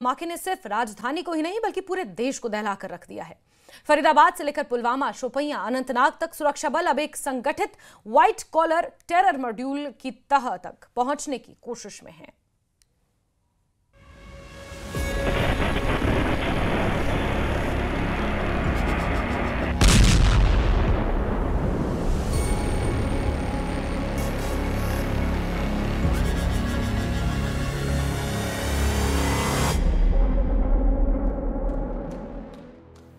धमाके ने सिर्फ राजधानी को ही नहीं बल्कि पूरे देश को दहला कर रख दिया है। फरीदाबाद से लेकर पुलवामा, शोपियां, अनंतनाग तक सुरक्षा बल अब एक संगठित व्हाइट कॉलर टेरर मॉड्यूल की तह तक पहुंचने की कोशिश में है।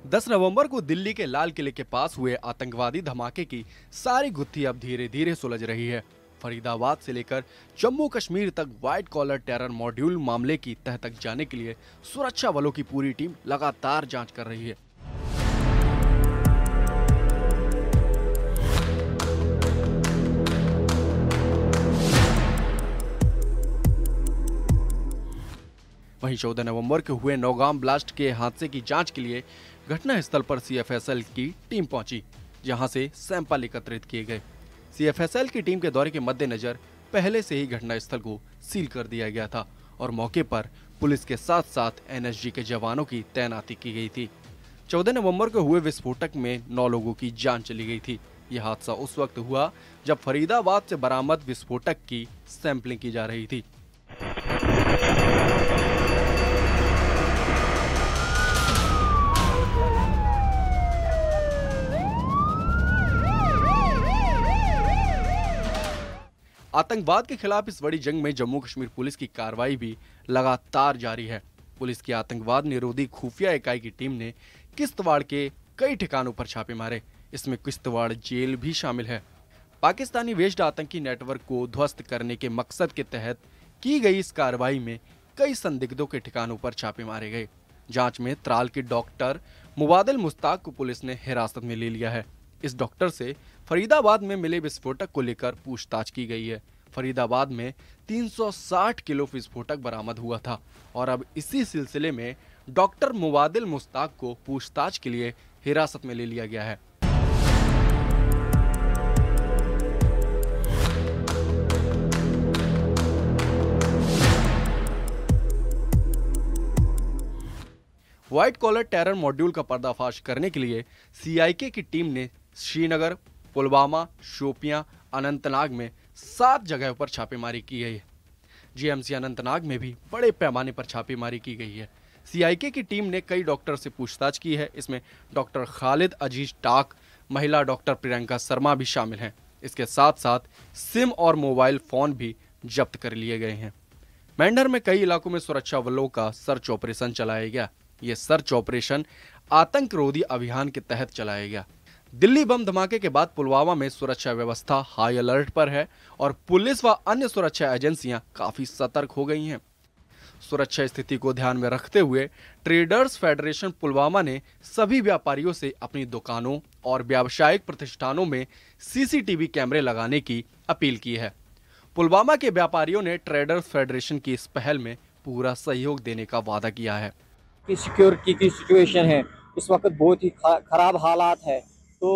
10 नवंबर को दिल्ली के लाल किले के पास हुए आतंकवादी धमाके की सारी गुत्थी अब धीरे धीरे सुलझ रही है। फरीदाबाद से लेकर जम्मू कश्मीर तक व्हाइट कॉलर टेरर मॉड्यूल मामले की तह तक जाने के लिए सुरक्षा बलों की पूरी टीम लगातार जांच कर रही है। वहीं 14 नवंबर के हुए नौगाम ब्लास्ट के हादसे की जांच के लिए घटना स्थल पर सीएफएसएल की टीम पहुंची, जहां से सैंपल एकत्रित किए गए। सीएफएसएल की टीम के दौरे के मद्देनजर पहले से ही घटना स्थल को सील कर दिया गया था और मौके पर पुलिस के साथ साथ एनएसजी के जवानों की तैनाती की गई थी। 14 नवंबर को हुए विस्फोटक में 9 लोगों की जान चली गई थी। यह हादसा उस वक्त हुआ जब फरीदाबाद से बरामद विस्फोटक की सैंपलिंग की जा रही थी। आतंकवाद के खिलाफ इस बड़ी जंग में जम्मू कश्मीर पुलिस की कार्रवाई भी लगातार जारी है। पुलिस की आतंकवाद निरोधी खुफिया इकाई की टीम ने किश्तवाड़ के कई ठिकानों पर छापे मारे। इसमें किश्तवाड़ जेल भी शामिल है। पाकिस्तानी वेश्ड आतंकी नेटवर्क को ध्वस्त करने के मकसद के तहत की गई इस कार्रवाई में कई संदिग्धों के ठिकानों पर छापे मारे गए। जांच में त्राल के डॉक्टर मुबादिल मुश्ताक को पुलिस ने हिरासत में ले लिया है। इस डॉक्टर से फरीदाबाद में मिले विस्फोटक को लेकर पूछताछ की गई है। फरीदाबाद में 360 किलो विस्फोटक बरामद हुआ था और अब इसी सिलसिले में डॉक्टर मुबादिल मुश्ताक को पूछताछ के लिए हिरासत में ले लिया गया है। व्हाइट कॉलर टेरर मॉड्यूल का पर्दाफाश करने के लिए सीआईके की टीम ने श्रीनगर, पुलवामा, शोपियां, अनंतनाग में 7 जगहों पर छापेमारी की गई है। जीएमसी अनंतनाग में भी बड़े पैमाने पर छापेमारी की गई है। सीआईके की टीम ने कई डॉक्टर से पूछताछ की है। इसमें डॉक्टर खालिद अजीज टाक, महिला डॉक्टर प्रियंका शर्मा भी शामिल हैं। इसके साथ साथ सिम और मोबाइल फोन भी जब्त कर लिए गए हैं। मेंढर में कई इलाकों में सुरक्षा बलों का सर्च ऑपरेशन चलाया गया। ये सर्च ऑपरेशन आतंकरोधी अभियान के तहत चलाया गया। दिल्ली बम धमाके के बाद पुलवामा में सुरक्षा व्यवस्था हाई अलर्ट पर है और पुलिस व अन्य सुरक्षा एजेंसियां काफी सतर्क हो गई हैं। सुरक्षा स्थिति को ध्यान में रखते हुए ट्रेडर्स फेडरेशन पुलवामा ने सभी व्यापारियों से अपनी दुकानों और व्यावसायिक प्रतिष्ठानों में सीसीटीवी कैमरे लगाने की अपील की है। पुलवामा के व्यापारियों ने ट्रेडर्स फेडरेशन की इस पहल में पूरा सहयोग देने का वादा किया है। सिक्योरिटी की सिचुएशन है इस वक्त बहुत ही खराब हालात है, तो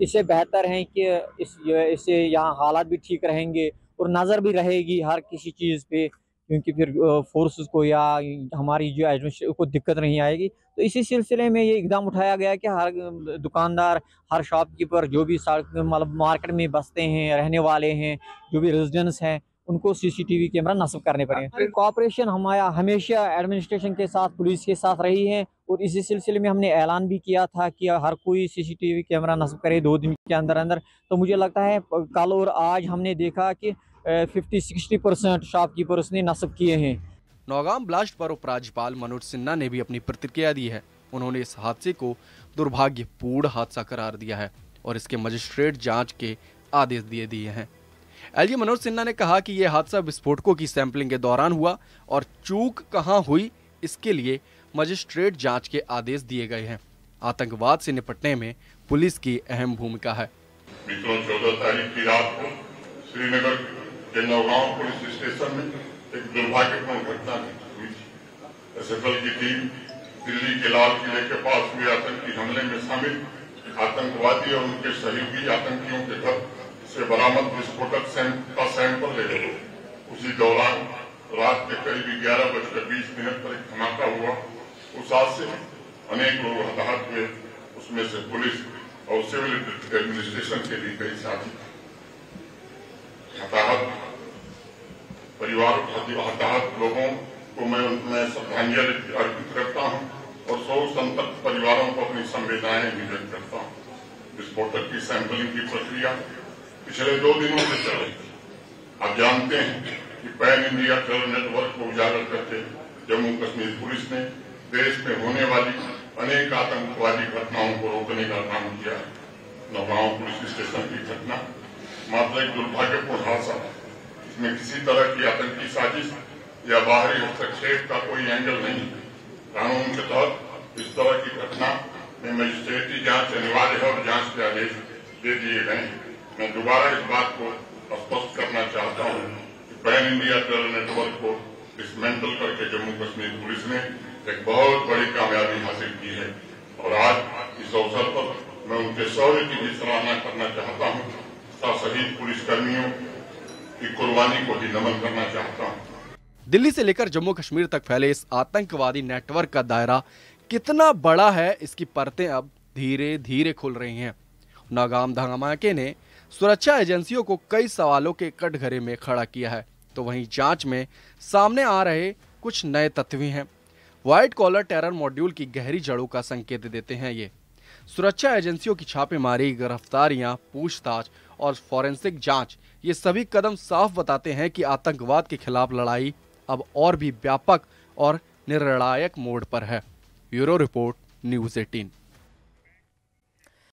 इससे बेहतर है कि इससे यहाँ हालात भी ठीक रहेंगे और नज़र भी रहेगी हर किसी चीज़ पे, क्योंकि फिर फोर्सेस को या हमारी जो एडमिनिस्ट्रेशन को दिक्कत नहीं आएगी। तो इसी सिलसिले में ये इकदाम उठाया गया कि हर दुकानदार, हर शॉपकीपर, जो भी मतलब मार्केट में बसते हैं, रहने वाले हैं, जो भी रेजिडेंट्स हैं, उनको सीसीटीवी कैमरा नस्ब करने पड़े। कोऑपरेशन हमारा हमेशा एडमिनिस्ट्रेशन के साथ, पुलिस के साथ रही है और इसी सिलसिले में हमने ऐलान भी किया था कि हर कोई सीसीटीवी कैमरा नस्ब करे 2 दिन के अंदर अंदर। तो मुझे लगता है कल और आज हमने देखा कि 50-60% शॉपकीपर्स ने नस्ब किए हैं। नौगाम ब्लास्ट पर उपराज्यपाल मनोज सिन्हा ने भी अपनी प्रतिक्रिया दी है। उन्होंने इस हादसे को दुर्भाग्यपूर्ण हादसा करार दिया है और इसके मजिस्ट्रेट जांच के आदेश दिए हैं। एलजी मनोज सिन्हा ने कहा कि यह हादसा विस्फोटकों की सैंपलिंग के दौरान हुआ और चूक कहां हुई इसके लिए मजिस्ट्रेट जांच के आदेश दिए गए हैं। आतंकवाद से निपटने में पुलिस की अहम भूमिका है। 14 तारीख की रात को श्रीनगर के नौगांव पुलिस स्टेशन में एक दुर्भाग्यपूर्ण घटना हुई थी। एसएफएल की टीम दिल्ली के लाल किले के पास हुए आतंकी हमले में शामिल आतंकवादी और उनके सहयोगी आतंकियों के घर से बरामद विस्फोटक का सैंपल ले गए। उसी दौरान रात के करीब 11:20 पर एक धमाका हुआ। उस हादसे में अनेक लोग हताहत हुए, उसमें से पुलिस और सिविल एडमिनिस्ट्रेशन के भी कई साथी। हताहत लोगों को मैं श्रद्धांजलि अर्पित करता हूं और शोक संतप्त परिवारों को अपनी संवेदनाएं भी व्यक्त करता हूं। विस्फोटक की सैंपलिंग की प्रक्रिया पिछले 2 दिनों से चल रही थी। आप जानते हैं कि पैन इंडिया टेरर नेटवर्क को उजागर करके जम्मू कश्मीर पुलिस ने देश में होने वाली अनेक आतंकवादी घटनाओं को रोकने का काम किया है। नौगांव पुलिस स्टेशन की घटना मात्र एक दुर्भाग्यपूर्ण हादसा है। इसमें किसी तरह की आतंकी साजिश या बाहरी हस्तक्षेप का कोई एंगल नहीं है। कानून के तहत इस तरह की घटना में मजिस्ट्रेटी जांच अनिवार्य है और जांच के आदेश दे दिए गए। मैं दोबारा इस बात को स्पष्ट करना चाहता हूं कि पैन इंडिया टेरर नेटवर्क को डिसमेंटल करके जम्मू कश्मीर पुलिस ने एक बहुत बड़ी कामयाबी हासिल की है और आज इस अवसर पर मैं उनके शौर्य की भी सराहना करना चाहता हूं तथा शहीद पुलिसकर्मियों की कुर्बानी को भी नमन करना चाहता हूं। दिल्ली से लेकर जम्मू कश्मीर तक फैले इस आतंकवादी नेटवर्क का दायरा कितना बड़ा है, इसकी परतें अब धीरे धीरे खुल रही हैं। नौगाम धमाके ने सुरक्षा एजेंसियों को कई सवालों के कटघरे में खड़ा किया है, तो वहीं जांच में सामने आ रहे कुछ नए तथ्य हैं। व्हाइट कॉलर टेरर मॉड्यूल की गहरी जड़ों का संकेत देते हैं। ये सुरक्षा एजेंसियों की छापेमारी, गिरफ्तारियां, पूछताछ और फॉरेंसिक जांच, ये सभी कदम साफ बताते हैं कि आतंकवाद के खिलाफ लड़ाई अब और भी व्यापक और निर्णायक मोड़ पर है। Bureau report, news 18।